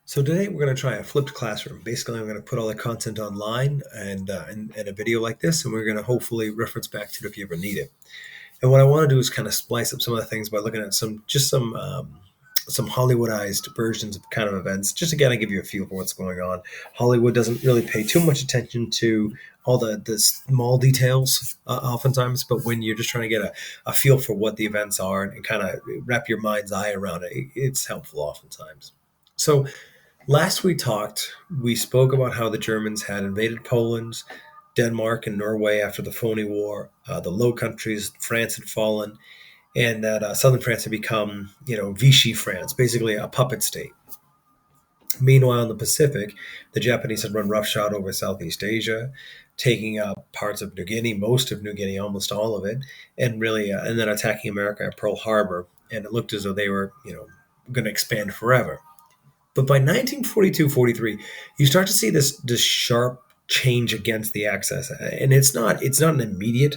So today we're going to try a flipped classroom. Basically, I'm going to put all the content online and a video like this, and we're going to hopefully reference back to it if you ever need it. And what I want to do is kind of splice up some of the things by looking at some Hollywoodized versions of kind of events, just to kind of give you a feel for what's going on. Hollywood doesn't really pay too much attention to all the small details oftentimes, but when you're just trying to get a feel for what the events are and kind of wrap your mind's eye around it, it's helpful oftentimes. So last we spoke about how the Germans had invaded Poland, Denmark, and Norway after the Phony War. The Low Countries, France had fallen, and that southern France had become, Vichy France, basically a puppet state. Meanwhile, in the Pacific, the Japanese had run roughshod over Southeast Asia, taking up parts of New Guinea, most of New Guinea, almost all of it, and then attacking America at Pearl Harbor. And it looked as though they were, going to expand forever. But by 1942-43, you start to see this sharp change against the Axis, and it's not an immediate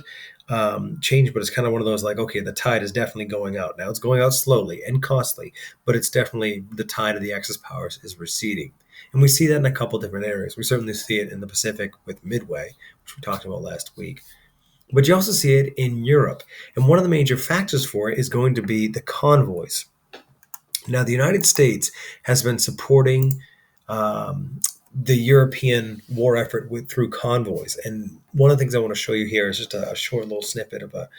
change, but it's kind of one of those like, okay, the tide is definitely going out now. It's going out slowly and costly, but it's definitely the tide of the Axis powers is receding, and we see that in a couple different areas. We certainly see it in the Pacific with Midway, which we talked about last week. But you also see it in Europe. And one of the major factors for it is going to be the convoys. Now, the United States has been supporting the European war effort through convoys. And one of the things I want to show you here is just a short little snippet of a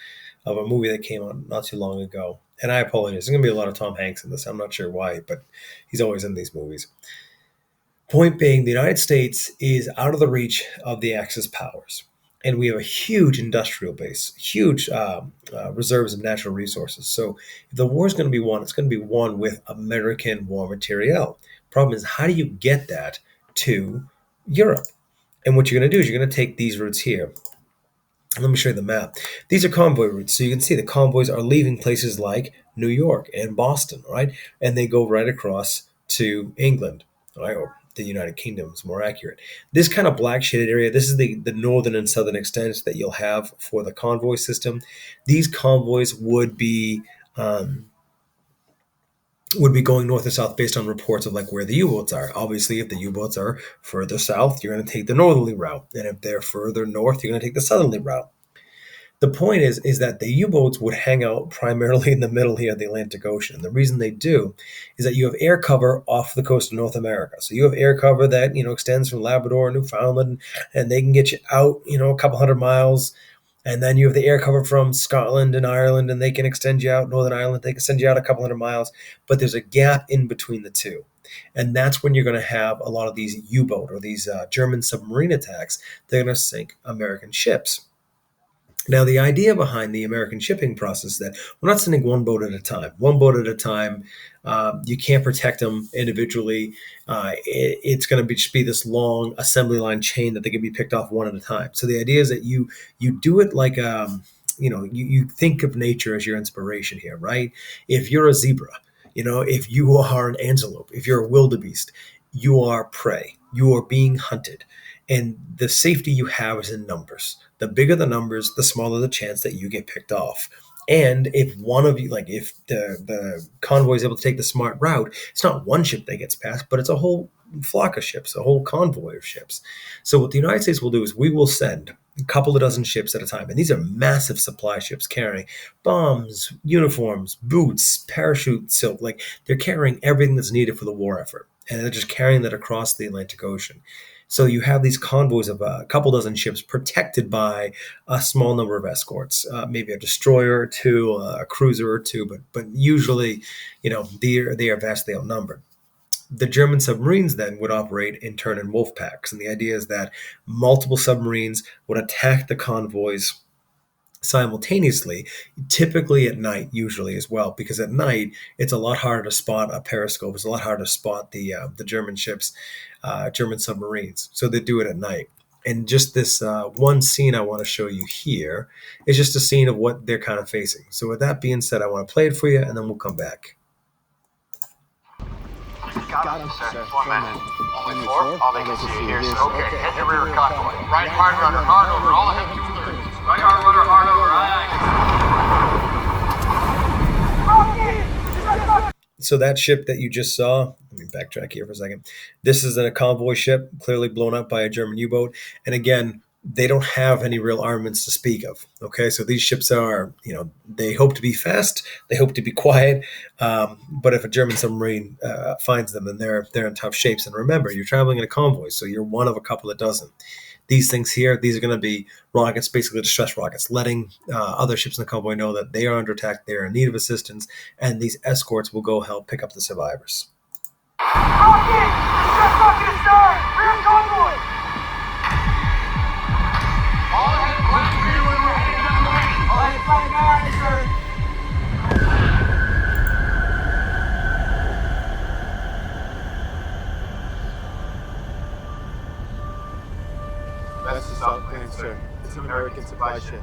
movie that came out not too long ago. And I apologize. There's going to be a lot of Tom Hanks in this. I'm not sure why, but he's always in these movies. Point being, the United States is out of the reach of the Axis powers. And we have a huge industrial base, huge reserves of natural resources. So if the war is going to be won, it's going to be won with American war materiel. Problem is, how do you get that to Europe? And what you're going to do is you're going to take these routes here. Let me show you the map. These are convoy routes. So you can see the convoys are leaving places like New York and Boston, right? And they go right across to England, right? Or the United Kingdom is more accurate. This kind of black shaded area, this is the northern and southern extent that you'll have for the convoy system. These convoys would be going north and south based on reports of like where the U-boats are. Obviously, if the U-boats are further south, you're going to take the northerly route. And if they're further north, you're going to take the southerly route. The point is that the U-boats would hang out primarily in the middle here of the Atlantic Ocean. And the reason they do is that you have air cover off the coast of North America. So you have air cover that, extends from Labrador and Newfoundland, and they can get you out, a couple hundred miles. And then you have the air cover from Scotland and Ireland, and they can extend you out. Northern Ireland, they can send you out a couple hundred miles. But there's a gap in between the two. And that's when you're going to have a lot of these U-boat or these German submarine attacks. They're going to sink American ships. Now, the idea behind the American shipping process is that we're not sending one boat at a time. One boat at a time, you can't protect them individually. It's going to just be this long assembly line chain that they can be picked off one at a time. So the idea is that you do it like, you think of nature as your inspiration here, right? If you're a zebra, if you are an antelope, if you're a wildebeest, you are prey. You are being hunted. And the safety you have is in numbers. The bigger the numbers, the smaller the chance that you get picked off. And if one of you, like if the convoy is able to take the smart route, it's not one ship that gets past, but it's a whole flock of ships, a whole convoy of ships. So what the United States will do is we will send a couple of dozen ships at a time. And these are massive supply ships carrying bombs, uniforms, boots, parachute silk. Like they're carrying everything that's needed for the war effort. And they're just carrying that across the Atlantic Ocean. So you have these convoys of a couple dozen ships protected by a small number of escorts, maybe a destroyer or two, a cruiser or two, but usually, they are vastly outnumbered. The German submarines then would operate in turn in wolf packs, and the idea is that multiple submarines would attack the convoys simultaneously, typically at night, usually as well, because at night it's a lot harder to spot a periscope. It's a lot harder to spot the German ships, German submarines. So they do it at night. And just this one scene I want to show you here is just a scene of what they're kind of facing. So with that being said, I want to play it for you, and then we'll come back. Got him, sir. 4 men. Only 4? All they can see here. Okay, hit the rear convoy. Right hard runner, hard over. All ahead 2/3. Right hard runner, hard over. Aye, aye. So that ship that you just saw, let me backtrack here for a second. This is a convoy ship, clearly blown up by a German U-boat. And again, they don't have any real armaments to speak of. Okay, so these ships are, they hope to be fast, they hope to be quiet, but if a German submarine finds them, then they're in tough shapes. And remember, you're traveling in a convoy, so you're one of a couple that doesn't. These things here, these are going to be rockets, basically distress rockets, letting other ships in the convoy know that they are under attack, they are in need of assistance, and these escorts will go help pick up the survivors. Rocket! Distress rocket is started! Rear convoy! All ahead, flag clear when we're heading down the lane. All ahead, flag guy, sir. That's the South Plane, sir. It's an American supply ship.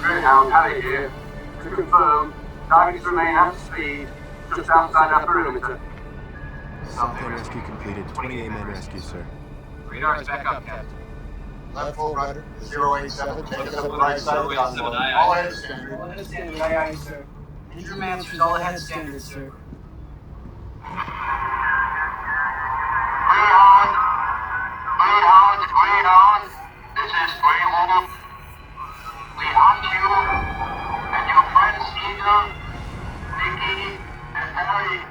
Greyhound, Harry here. To confirm, targets remain at speed, just outside our perimeter. South Plane rescue completed. 28-man rescue, sir. Radar's back up, Captain. Left full rudder, 087, take us up the right side of the convoy. All ahead standard. All ahead standard, aye, aye, sir. Interim answers, all ahead standard, sir. Greyhound, this is Greyhound. We hunt you and your friends Eagle, Nicky, and Harry.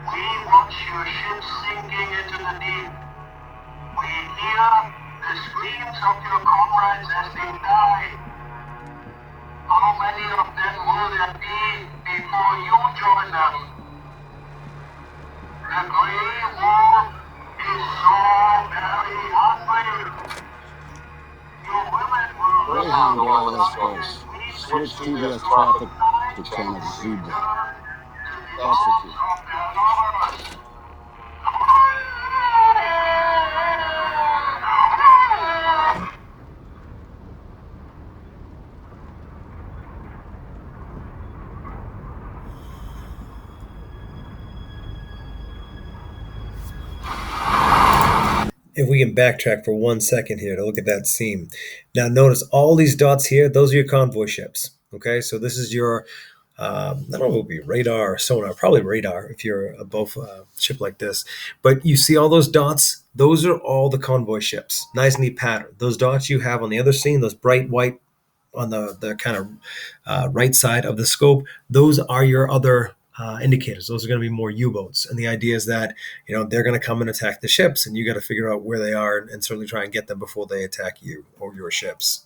We watch your ship sinking into the deep. We hear the screams of your comrades as they die. How many of them will there be before you join them? The Grey War is so very hungry. Your women will Greyhound wireless force. Switch TVS traffic to channel Zebra. Execute. If we can backtrack for 1 second here to look at that scene. Now notice all these dots here, those are your convoy ships. Okay, so this is your, I don't know if it would be radar or sonar, probably radar if you're above a ship like this. But you see all those dots? Those are all the convoy ships. Nice, neat pattern. Those dots you have on the other scene, those bright white on the kind of right side of the scope, those are your other indicators. Those are going to be more U-boats, and the idea is that they're going to come and attack the ships, and you got to figure out where they are and certainly try and get them before they attack you or your ships.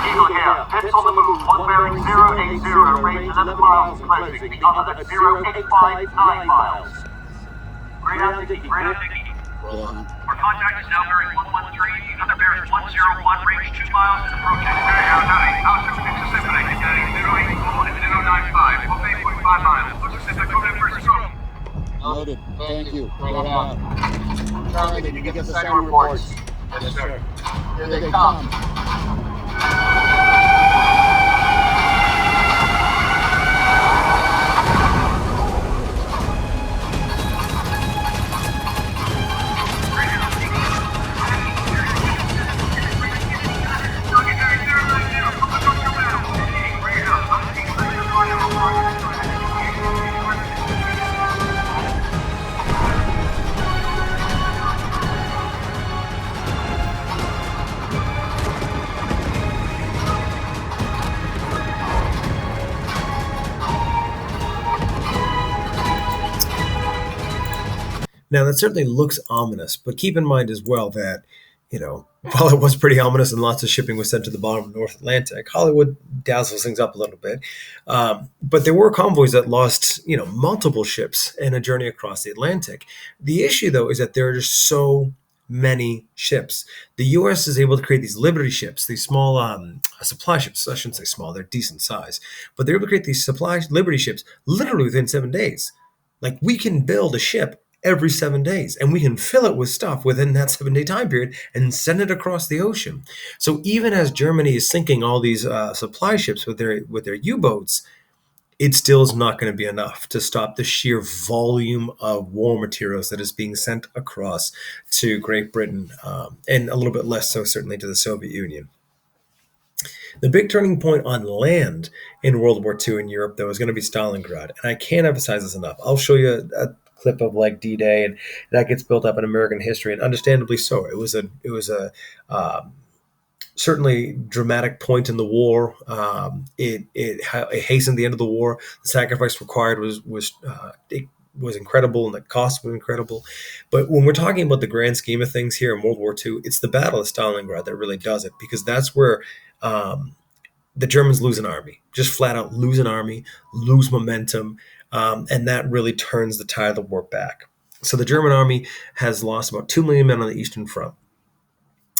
Eagle here. Pips on the move. One bearing 080, range 11 miles closing. The other at 085, 9 miles. Greyhound Dicky. Greyhound Dicky. Our contact is now bearing 113. The other bearing 101, range 2 miles and approaching. Greyhound, howdy. House of Mississippi. Containing 084 and 095. 8.5 miles. Pacific, go in for a stroke. Noted. Thank you. Greyhound. Charlie, did you get the second reports? Yes, sir. Here they come. Now, that certainly looks ominous, but keep in mind as well that, while it was pretty ominous and lots of shipping was sent to the bottom of the North Atlantic, Hollywood dazzles things up a little bit. But there were convoys that lost, multiple ships in a journey across the Atlantic. The issue, though, is that there are just so many ships. The U.S. is able to create these Liberty ships, these small supply ships. I shouldn't say small, they're decent size. But they're able to create these supply Liberty ships literally within 7 days. Like, we can build a ship every 7 days, and we can fill it with stuff within that 7-day time period and send it across the ocean. So even as Germany is sinking all these supply ships with their U-boats, it still is not going to be enough to stop the sheer volume of war materials that is being sent across to Great Britain, and a little bit less so certainly to the Soviet Union. The big turning point on land in World War II in Europe, though, is going to be Stalingrad. And I can't emphasize this enough. I'll show you a clip of like D-Day, and that gets built up in American history, and understandably so. It was a certainly dramatic point in the war. It hastened the end of the war. The sacrifice required was incredible, and the cost was incredible. But when we're talking about the grand scheme of things here in World War II, it's the Battle of Stalingrad that really does it, because that's where the Germans lose an army, just flat out lose an army, lose momentum, and that really turns the tide of the war back. So the German army has lost about 2 million men on the Eastern Front.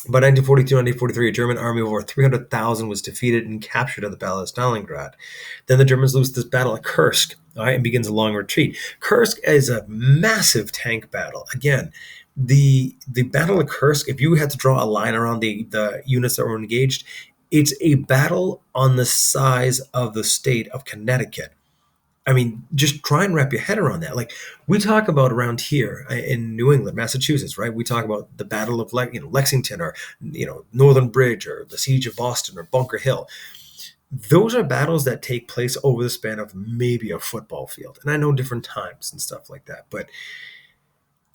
By 1942-1943, a German army of over 300,000 was defeated and captured at the Battle of Stalingrad. Then the Germans lose this battle at Kursk, all right, and begins a long retreat. Kursk is a massive tank battle. Again, the Battle of Kursk, if you had to draw a line around the units that were engaged, it's a battle on the size of the state of Connecticut. I mean, just try and wrap your head around that. Like, we talk about around here in New England, Massachusetts, right? We talk about the Battle of Lexington, or Northern Bridge, or the Siege of Boston, or Bunker Hill. Those are battles that take place over the span of maybe a football field. And I know different times and stuff like that, but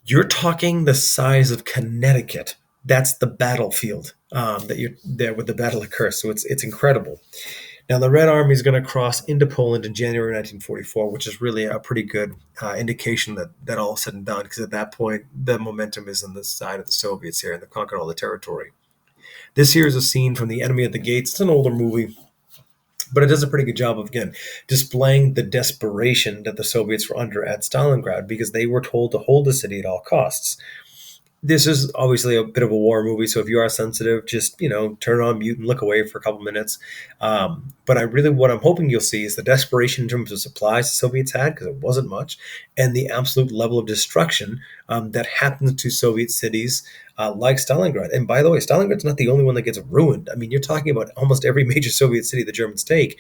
you're talking the size of Connecticut. That's the battlefield that you're there with the Battle of Kursk. So it's incredible. Now, the Red Army is going to cross into Poland in January 1944, which is really a pretty good indication that all is said and done, because at that point, the momentum is on the side of the Soviets here, and they've conquered all the territory. This here is a scene from The Enemy at the Gates. It's an older movie, but it does a pretty good job of, again, displaying the desperation that the Soviets were under at Stalingrad, because they were told to hold the city at all costs. This is obviously a bit of a war movie, so if you are sensitive, just turn on mute and look away for a couple minutes. But what I'm hoping you'll see is the desperation in terms of supplies the Soviets had, because it wasn't much, and the absolute level of destruction that happens to Soviet cities like Stalingrad. And by the way, Stalingrad's not the only one that gets ruined. I mean, you're talking about almost every major Soviet city the Germans take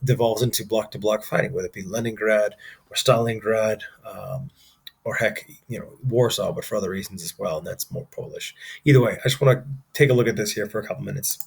devolves into block-to-block fighting, whether it be Leningrad or Stalingrad. Or heck, Warsaw, but for other reasons as well, and that's more Polish. Either way, I just want to take a look at this here for a couple minutes.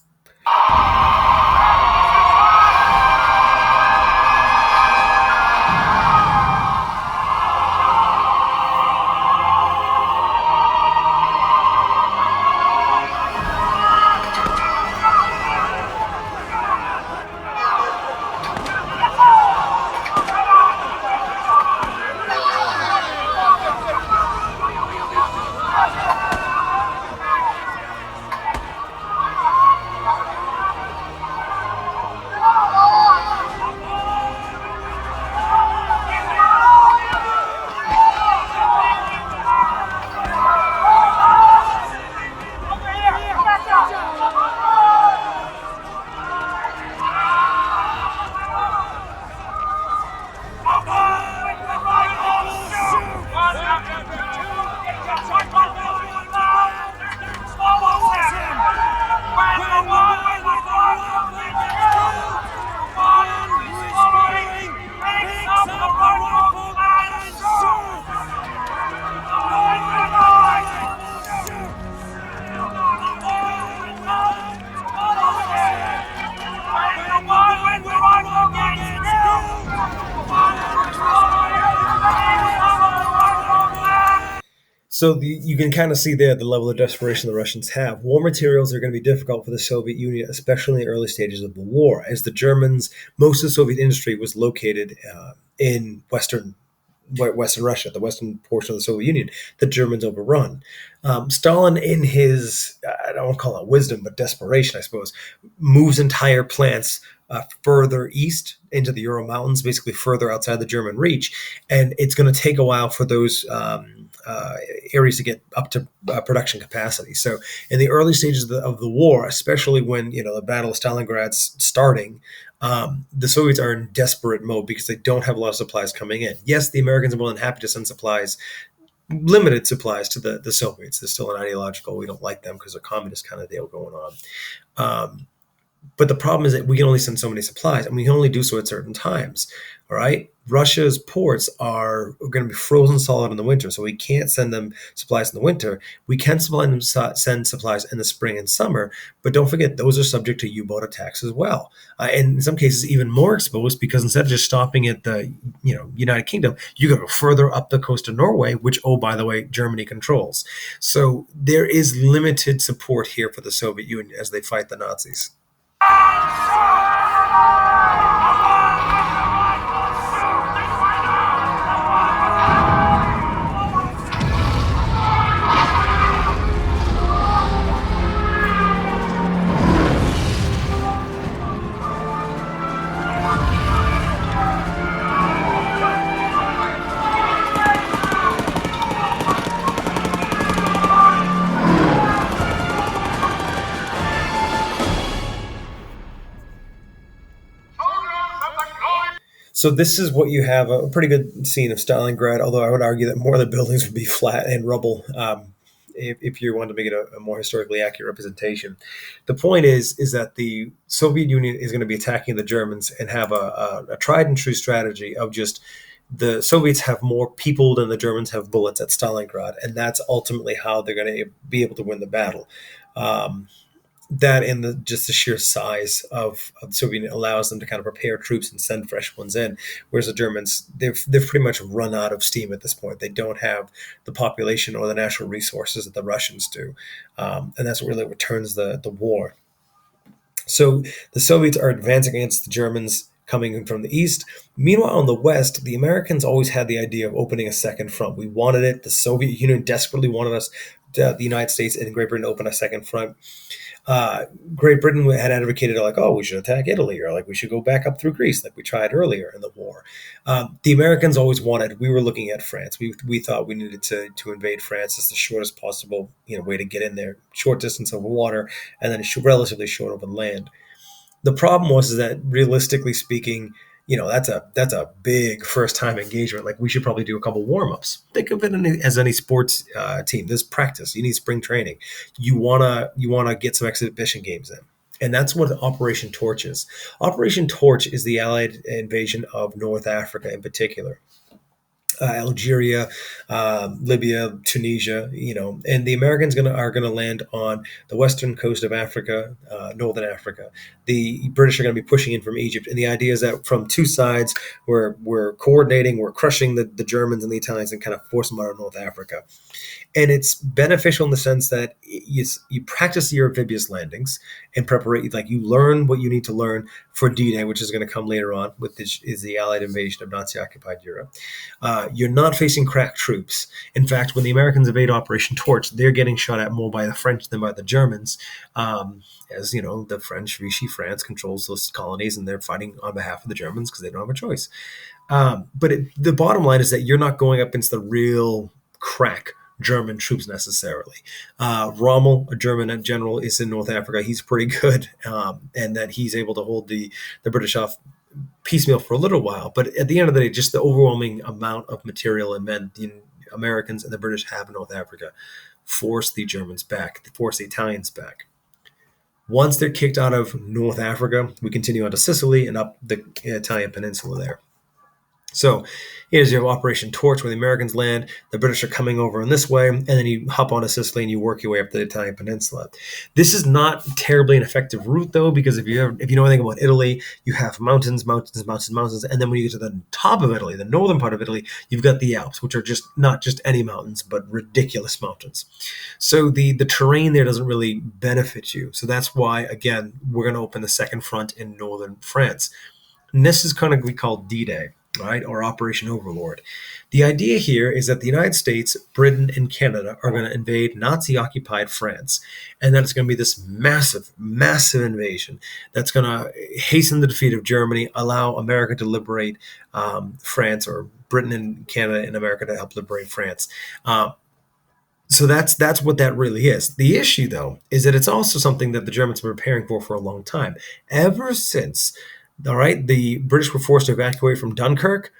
So you can kind of see there the level of desperation the Russians have. War materials are going to be difficult for the Soviet Union, especially in the early stages of the war, as the Germans, most of the Soviet industry was located in Western Russia, the western portion of the Soviet Union. The Germans overrun. Stalin, in his, I don't want to call it wisdom, but desperation, I suppose, moves entire plants further east into the Ural Mountains, basically further outside the German reach. And it's going to take a while for those areas to get up to production capacity. So in the early stages of the war, especially when the Battle of Stalingrad's starting, the Soviets are in desperate mode because they don't have a lot of supplies coming in. Yes, the Americans are more than happy to send supplies limited supplies to the Soviets. They're still an ideological, we don't like them because they're communist kind of deal going on. But the problem is that we can only send so many supplies, and we can only do so at certain times. All right. Russia's ports are going to be frozen solid in the winter, so we can't send them supplies in the winter. We can send supplies in the spring and summer, but don't forget those are subject to U-boat attacks as well, and in some cases even more exposed, because instead of just stopping at the United Kingdom, you go further up the coast of Norway, which, oh by the way, Germany controls. So there is limited support here for the Soviet Union as they fight the Nazis. So this is what you have, a pretty good scene of Stalingrad, although I would argue that more of the buildings would be flat and rubble if you want to make it a more historically accurate representation. The point is that the Soviet Union is going to be attacking the Germans and have a tried and true strategy of just the Soviets have more people than the Germans have bullets at Stalingrad, and that's ultimately how they're going to be able to win the battle. That and just the sheer size of the Soviet Union allows them to kind of prepare troops and send fresh ones in, whereas the Germans, they've pretty much run out of steam at this point. They don't have the population or the natural resources that the Russians do, and that's what really turns the war. So the Soviets are advancing against the Germans coming in from the east. Meanwhile, in the west, the Americans always had the idea of opening a second front. We wanted it. The Soviet Union desperately wanted us, the United States and Great Britain, to open a second front. Great Britain had advocated we should attack Italy, or we should go back up through Greece like we tried earlier in the war. The Americans always wanted, we were looking at France. We thought we needed to invade France as the shortest possible way to get in there, short distance over water, and then relatively short over land. The problem was that realistically speaking, that's a big first time engagement. Like, we should probably do a couple warm-ups. Think of it as any sports team. There's practice. You need spring training. You wanna get some exhibition games in. And that's what Operation Torch is. Operation Torch is the Allied invasion of North Africa in particular. Algeria, Libya, Tunisia, and the Americans are gonna land on the western coast of Africa, northern Africa. The British are going to be pushing in from Egypt, and the idea is that from two sides, we're coordinating, we're crushing the Germans and the Italians and kind of force them out of North Africa. And it's beneficial in the sense that you practice your amphibious landings and preparation, like you learn what you need to learn for D-Day, which is going to come later on, is the Allied invasion of Nazi-occupied Europe. You're not facing crack troops. In fact, when the Americans invade Operation Torch, they're getting shot at more by the French than by the Germans. As you know, the French, Vichy France controls those colonies, and they're fighting on behalf of the Germans because they don't have a choice. But the bottom line is that you're not going up against the real crack German troops necessarily. Rommel, a German general, is in North Africa. He's pretty good, and that he's able to hold the British off piecemeal for a little while. But at the end of the day, just the overwhelming amount of material and men the Americans and the British have in North Africa force the Germans back, force the Italians back. Once they're kicked out of North Africa, we continue on to Sicily and up the Italian peninsula there. So here's your Operation Torch, where the Americans land, the British are coming over in this way, and then you hop onto Sicily and you work your way up the Italian peninsula. This is not terribly an effective route, though, because if you know anything about Italy, you have mountains, and then when you get to the top of Italy, the northern part of Italy, you've got the Alps, which are not just any mountains, but ridiculous mountains. So the terrain there doesn't really benefit you. So that's why, again, we're going to open the second front in northern France. And this is kind of what we call D-Day. Right, or Operation Overlord. The idea here is that the United States, Britain, and Canada are going to invade Nazi-occupied France, and that it's going to be this massive, massive invasion that's going to hasten the defeat of Germany, allow America to liberate France, or Britain and Canada and America to help liberate France. So that's what that really is. The issue, though, is that it's also something that the Germans have been preparing for a long time. Ever since, all right, the British were forced to evacuate from Dunkirk,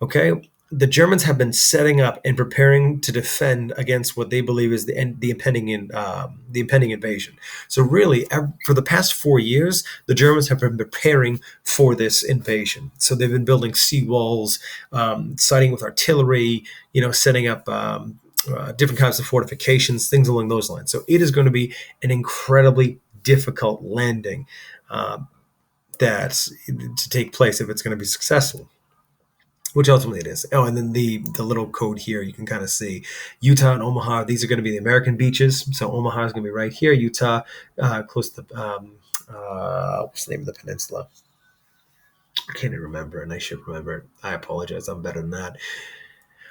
okay, the Germans have been setting up and preparing to defend against what they believe is the impending invasion. So really, for the past 4 years, the Germans have been preparing for this invasion. So they've been building seawalls, siding with artillery, setting up different kinds of fortifications, things along those lines. So it is going to be an incredibly difficult landing to take place if it's going to be successful, which ultimately it is. Oh, and then the little code here, you can kind of see Utah and Omaha. These are going to be the American beaches. So Omaha is going to be right here. Utah, close to what's the name of the peninsula? I can't even remember, and I should remember it. I apologize. I'm better than that.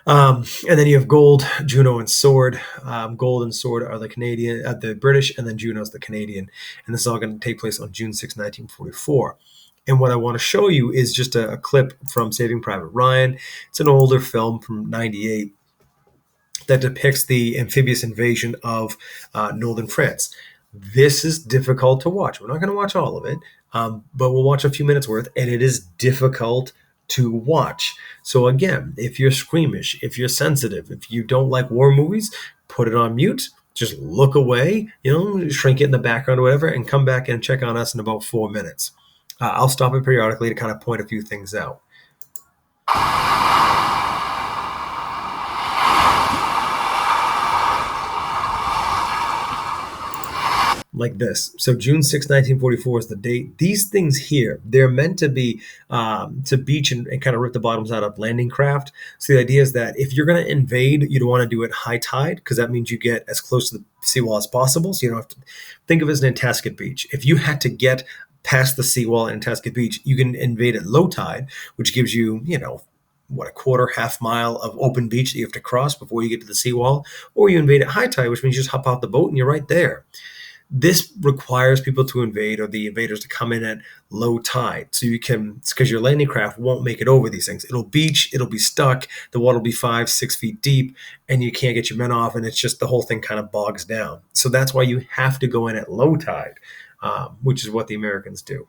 And then you have Gold, Juno, and Sword. Gold and Sword are the British, and then Juno is the Canadian. And this is all going to take place on June 6, 1944. And what I want to show you is just a clip from Saving Private Ryan. It's an older film from '98 that depicts the amphibious invasion of northern France. This is difficult to watch. We're not going to watch all of it, but we'll watch a few minutes worth, and it is difficult to watch. So again, if you're squeamish, if you're sensitive, if you don't like war movies, put it on mute. Just look away, shrink it in the background or whatever, and come back and check on us in about 4 minutes. I'll stop it periodically to kind of point a few things out. Like this. So June 6, 1944 is the date. These things here, they're meant to be to beach and kind of rip the bottoms out of landing craft. So the idea is that if you're going to invade, you don't want to do it high tide, because that means you get as close to the seawall as possible. So you don't have to think of it as an Nantasket Beach. If you had to get past the seawall in Nantasket Beach, you can invade at low tide, which gives you, a quarter, half mile of open beach that you have to cross before you get to the seawall. Or you invade at high tide, which means you just hop out the boat and you're right there. This requires people to invade, or the invaders to come in at low tide. So you can, because your landing craft won't make it over these things. It'll beach, it'll be stuck, the water will be 5-6 feet deep, and you can't get your men off, and it's just the whole thing kind of bogs down. So that's why you have to go in at low tide, which is what the Americans do.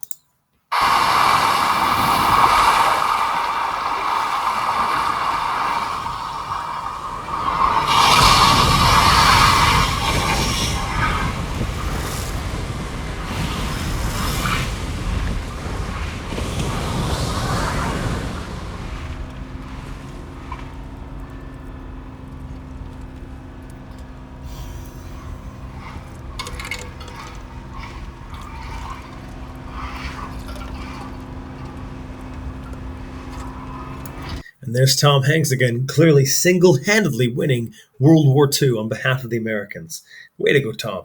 And there's Tom Hanks again, clearly single-handedly winning World War II on behalf of the Americans. Way to go, Tom.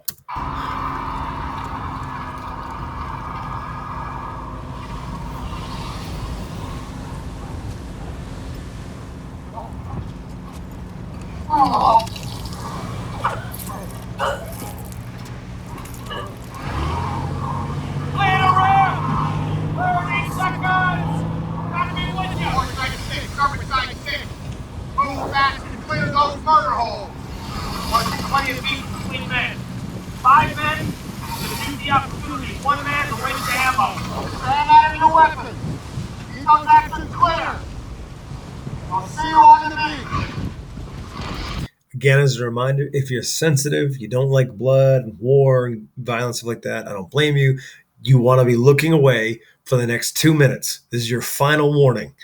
Again, as a reminder, if you're sensitive, you don't like blood and war and violence, stuff like that, I don't blame you. You want to be looking away for the next 2 minutes. This is your final warning.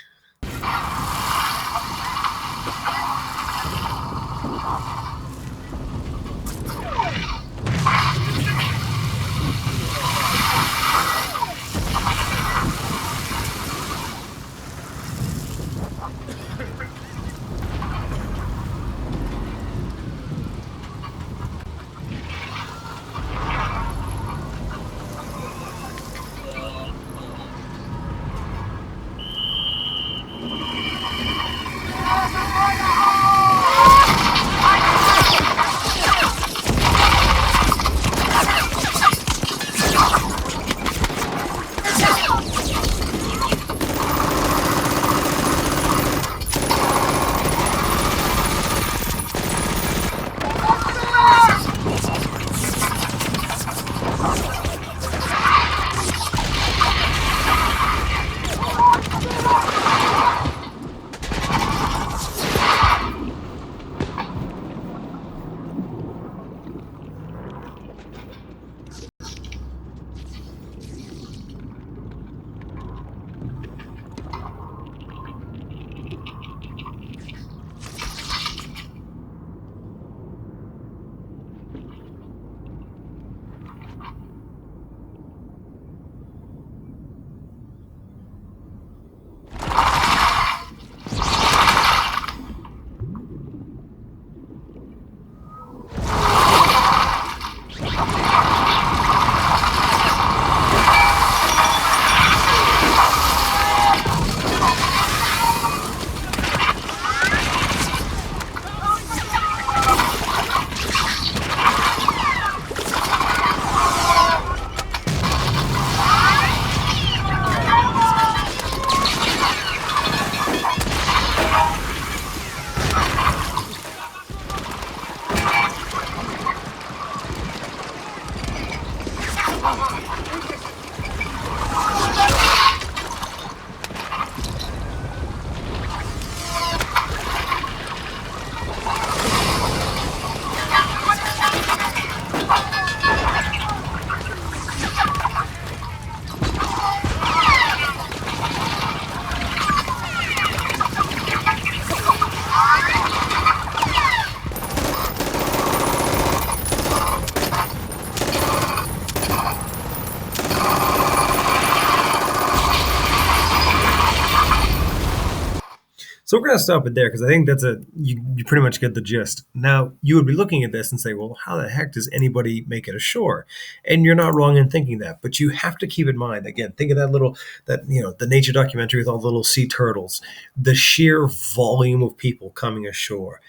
So we're going to stop it there because I think that's you pretty much get the gist. Now, you would be looking at this and say, well, how the heck does anybody make it ashore? And you're not wrong in thinking that, but you have to keep in mind, again, think of the nature documentary with all the little sea turtles. The sheer volume of people coming ashore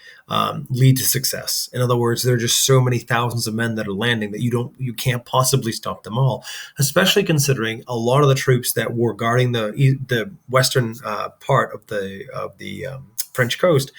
lead to success. In other words, there are just so many thousands of men that are landing that you can't possibly stop them all, especially considering a lot of the troops that were guarding the western part of the French coast,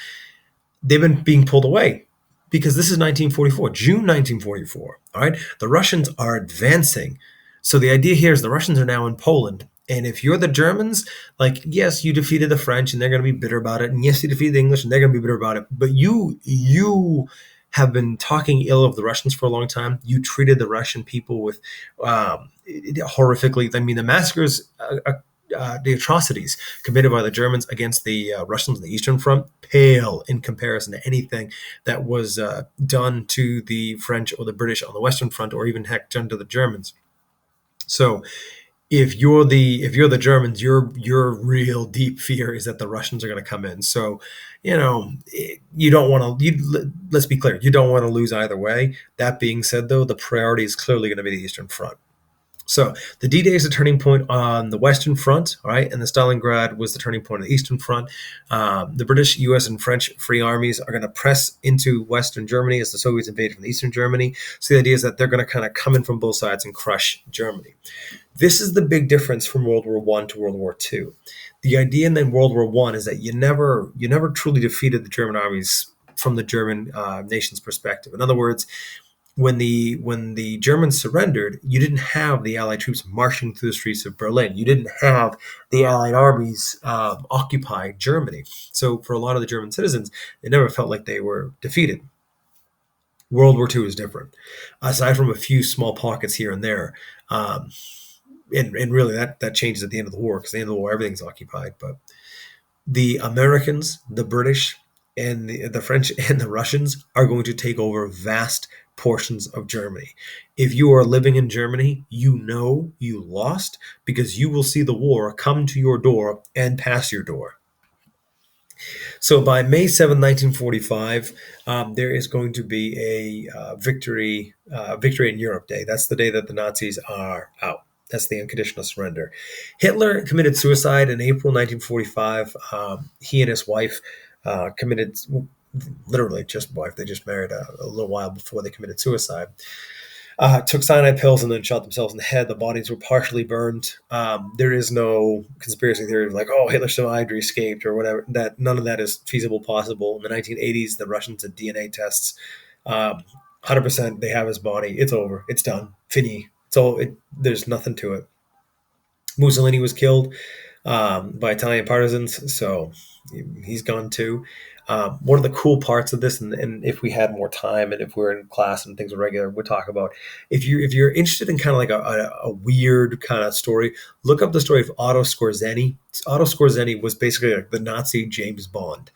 they've been being pulled away because this is 1944, June 1944. All right, the Russians are advancing. So the idea here is the Russians are now in Poland. And if you're the Germans, like, yes, you defeated the French and they're going to be bitter about it. And yes, you defeated the English and they're going to be bitter about it. But you have been talking ill of the Russians for a long time. You treated the Russian people with horrifically. I mean, the massacres, the atrocities committed by the Germans against the Russians on the Eastern Front pale in comparison to anything that was done to the French or the British on the Western Front, or even heck done to the Germans. So if you're the Germans, your real deep fear is that the Russians are going to come in. So, you don't want to. Let's be clear, you don't want to lose either way. That being said, though, the priority is clearly going to be the Eastern Front. So the D-Day is a turning point on the Western Front, all right, and the Stalingrad was the turning point on the Eastern Front. The British, U.S., and French Free Armies are going to press into Western Germany as the Soviets invade from Eastern Germany. So the idea is that they're going to kind of come in from both sides and crush Germany. This is the big difference from World War I to World War II. The idea in World War I is that you never truly defeated the German armies from the German nation's perspective. In other words, when the Germans surrendered, you didn't have the Allied troops marching through the streets of Berlin. You didn't have the Allied armies occupy Germany. So for a lot of the German citizens, they never felt like they were defeated. World War II is different. Aside from a few small pockets here and there, and really that changes at the end of the war, because at the end of the war, everything's occupied. But the Americans, the British, and the French and the Russians are going to take over vast portions of Germany. If you are living in Germany, you know you lost, because you will see the war come to your door and pass your door. So by May 7, 1945, there is going to be a victory in Europe Day. That's the day that the Nazis are out. That's the unconditional surrender. Hitler committed suicide in April 1945. He and his wife committed, literally just wife, they just married a little while before they committed suicide. Took cyanide pills and then shot themselves in the head. The bodies were partially burned. There is no conspiracy theory of like, oh, Hitler survived or escaped or whatever. That none of that is feasible, possible. In the 1980s, the Russians did DNA tests. 100%, they have his body. It's over. It's done. Fini. There's nothing to it. Mussolini was killed by Italian partisans, so he's gone too. One of the cool parts of this, and if we had more time and if we were in class and things were regular, we'd talk about, if you're interested in kind of like a weird kind of story, look up the story of Otto Skorzeny. Otto Skorzeny was basically like the Nazi James Bond.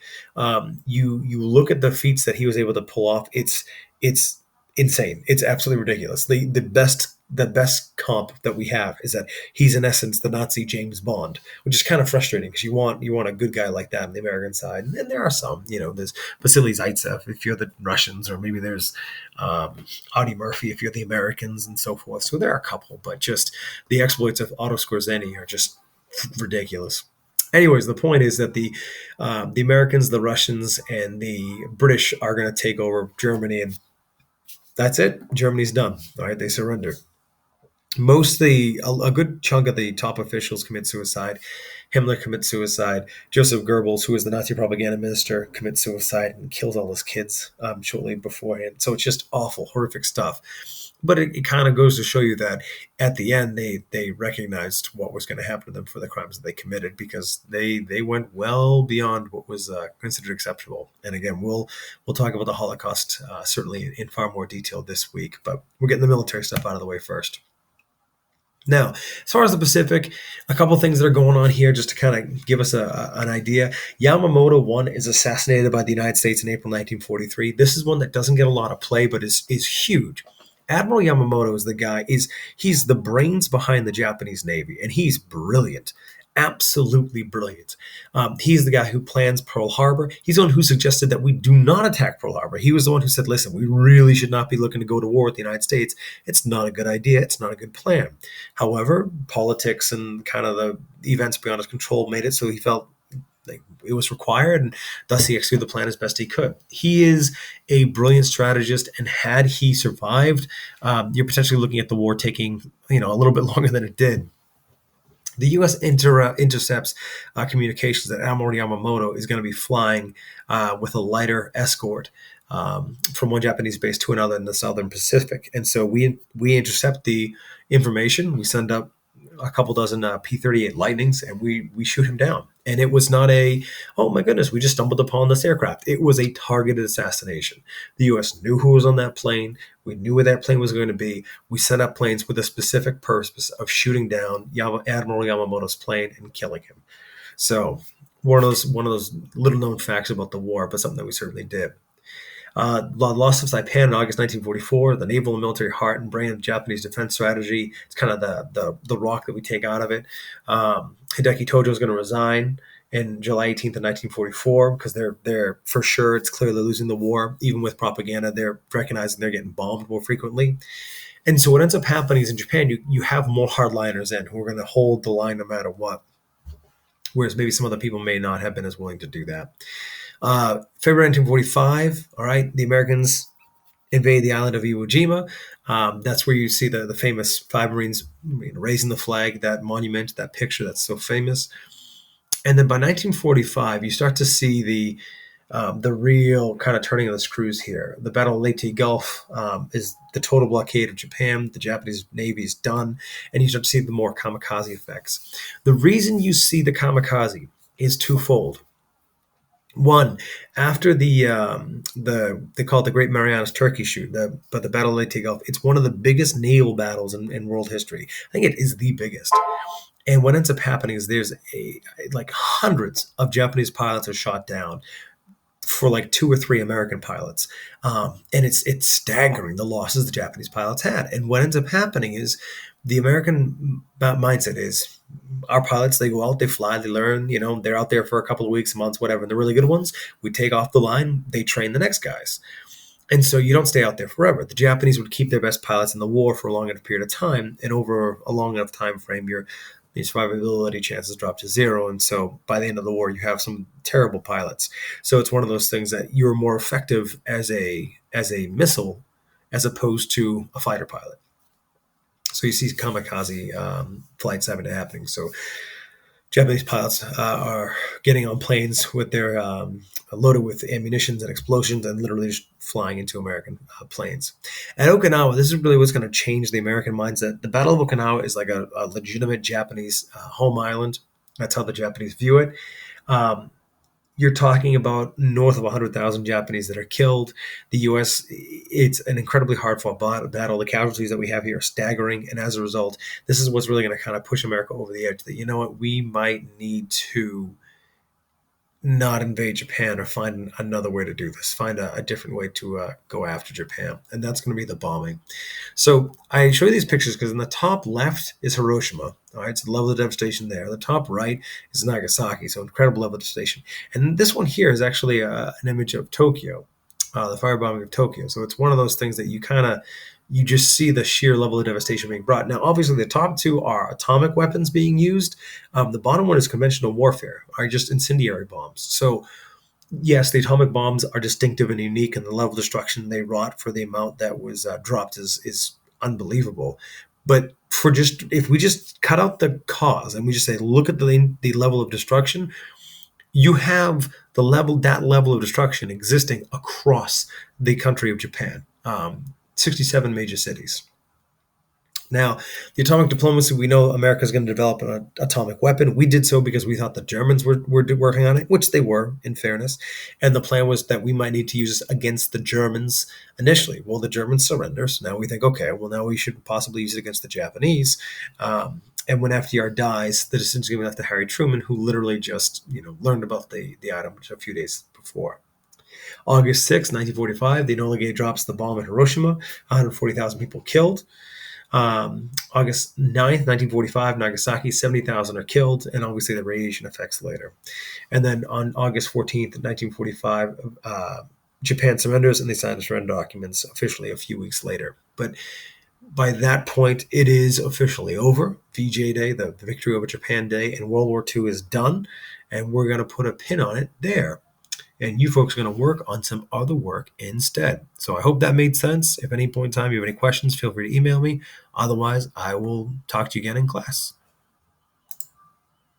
You look at the feats that he was able to pull off. It's insane. It's absolutely ridiculous. The best comp that we have is that he's in essence the Nazi James Bond, which is kind of frustrating because you want a good guy like that on the American side. And there are some, there's Vasily Zaitsev if you're the Russians, or maybe there's Audie Murphy if you're the Americans, and so forth. So there are a couple, but just the exploits of Otto Skorzeny are just ridiculous. Anyways, the point is that the Americans, the Russians, and the British are going to take over Germany, and that's it. Germany's done. All right, they surrendered. a good chunk of the top officials commit suicide. Himmler commits suicide. Joseph Goebbels, who was the Nazi propaganda minister, commits suicide and kills all his kids shortly beforehand. So it's just awful, horrific stuff. But it kind of goes to show you that at the end they recognized what was going to happen to them for the crimes that they committed, because they went well beyond what was considered acceptable. And again, we'll talk about the Holocaust certainly in far more detail this week. But we're getting the military stuff out of the way first. Now, as far as the Pacific, a couple things that are going on here just to kind of give us an idea. Yamamoto 1 is assassinated by the United States in April 1943. This is one that doesn't get a lot of play, but is huge. Admiral Yamamoto is the guy, he's the brains behind the Japanese Navy, and he's brilliant. Absolutely brilliant. He's the guy who plans Pearl Harbor. He's the one who suggested that we do not attack Pearl Harbor. He was the one who said, listen, we really should not be looking to go to war with the United States. It's not a good idea. It's not a good plan. However, politics and kind of the events beyond his control made it so he felt like it was required, and thus he executed the plan as best he could. He is a brilliant strategist, and had he survived, you're potentially looking at the war taking a little bit longer than it did. The U.S. intercepts communications that Admiral Yamamoto is going to be flying with a lighter escort from one Japanese base to another in the Southern Pacific. And so we intercept the information. We send up a couple dozen P-38 Lightnings, and we shoot him down. And it was not oh my goodness, we just stumbled upon this aircraft. It was a targeted assassination. The U.S. knew who was on that plane. We knew where that plane was going to be. We sent up planes with a specific purpose of shooting down Admiral Yamamoto's plane and killing him. So one of those little known facts about the war, but something that we certainly did. The loss of Saipan in August 1944, the naval and military heart and brain of Japanese defense strategy. It's kind of the rock that we take out of it. Hideki Tojo is going to resign in July 18th of 1944 because they're for sure, it's clearly losing the war. Even with propaganda, they're recognizing they're getting bombed more frequently. And so what ends up happening is in Japan, you have more hardliners in who are going to hold the line no matter what, whereas maybe some other people may not have been as willing to do that. February 1945, all right, the Americans invade the island of Iwo Jima. That's where you see the famous five Marines raising the flag, that monument, that picture that's so famous. And then by 1945, you start to see the real kind of turning of the screws here. The Battle of Leyte Gulf is the total blockade of Japan. The Japanese Navy is done, and you start to see the more kamikaze effects. The reason you see the kamikaze is twofold. One, after they call it the Great Marianas Turkey Shoot, but the Battle of Leyte Gulf, it's one of the biggest naval battles in world history. I think it is the biggest. And what ends up happening is there's hundreds of Japanese pilots are shot down for like 2 or 3 American pilots. And it's staggering the losses the Japanese pilots had. And what ends up happening is the American mindset is our pilots, they go out, they fly, they learn, they're out there for a couple of weeks, months, whatever. And the really good ones, we take off the line, they train the next guys. And so you don't stay out there forever. The Japanese would keep their best pilots in the war for a long enough period of time. And over a long enough time frame, your survivability chances drop to 0. And so by the end of the war, you have some terrible pilots. So it's one of those things that you're more effective as a missile as opposed to a fighter pilot. So you see kamikaze flights happening. So Japanese pilots are getting on planes with their loaded with ammunitions and explosions and literally just flying into American planes. At Okinawa, this is really what's going to change the American mindset. The Battle of Okinawa is like a legitimate Japanese home island. That's how the Japanese view it. You're talking about north of 100,000 Japanese that are killed. The U.S., it's an incredibly hard-fought battle. The casualties that we have here are staggering. And as a result, this is what's really going to kind of push America over the edge that, we might need to not invade Japan or find another way to do this, find a different way to go after Japan. And that's going to be the bombing. So I show you these pictures because in the top left is Hiroshima. All right, so the level of devastation there. The top right is Nagasaki, so incredible level of devastation. And this one here is actually an image of Tokyo, the firebombing of Tokyo. So it's one of those things that you just see the sheer level of devastation being brought. Now, obviously, the top two are atomic weapons being used. The bottom one is conventional warfare, are just incendiary bombs. So, yes, the atomic bombs are distinctive and unique, and the level of destruction they wrought for the amount that was dropped is unbelievable. But if we just cut out the cause and we just say, look at the level of destruction, you have that level of destruction existing across the country of Japan, 67 major cities. Now, the atomic diplomacy, we know America is going to develop an atomic weapon. We did so because we thought the Germans were working on it, which they were, in fairness. And the plan was that we might need to use this against the Germans initially. Well, the Germans surrender. So now we think, okay, well, now we should possibly use it against the Japanese. And when FDR dies, the decision is given left to Harry Truman, who literally just learned about the item a few days before. August 6, 1945, the Enola Gay drops the bomb at Hiroshima, 140,000 people killed. August 9th, 1945, Nagasaki, 70,000 are killed, and obviously the radiation effects later. And then on August 14th, 1945, Japan surrenders and they sign the surrender documents officially a few weeks later. But by that point, it is officially over. VJ Day, the Victory over Japan Day, and World War II is done, and we're going to put a pin on it there. And you folks are going to work on some other work instead. So I hope that made sense. If at any point in time you have any questions, feel free to email me. Otherwise, I will talk to you again in class.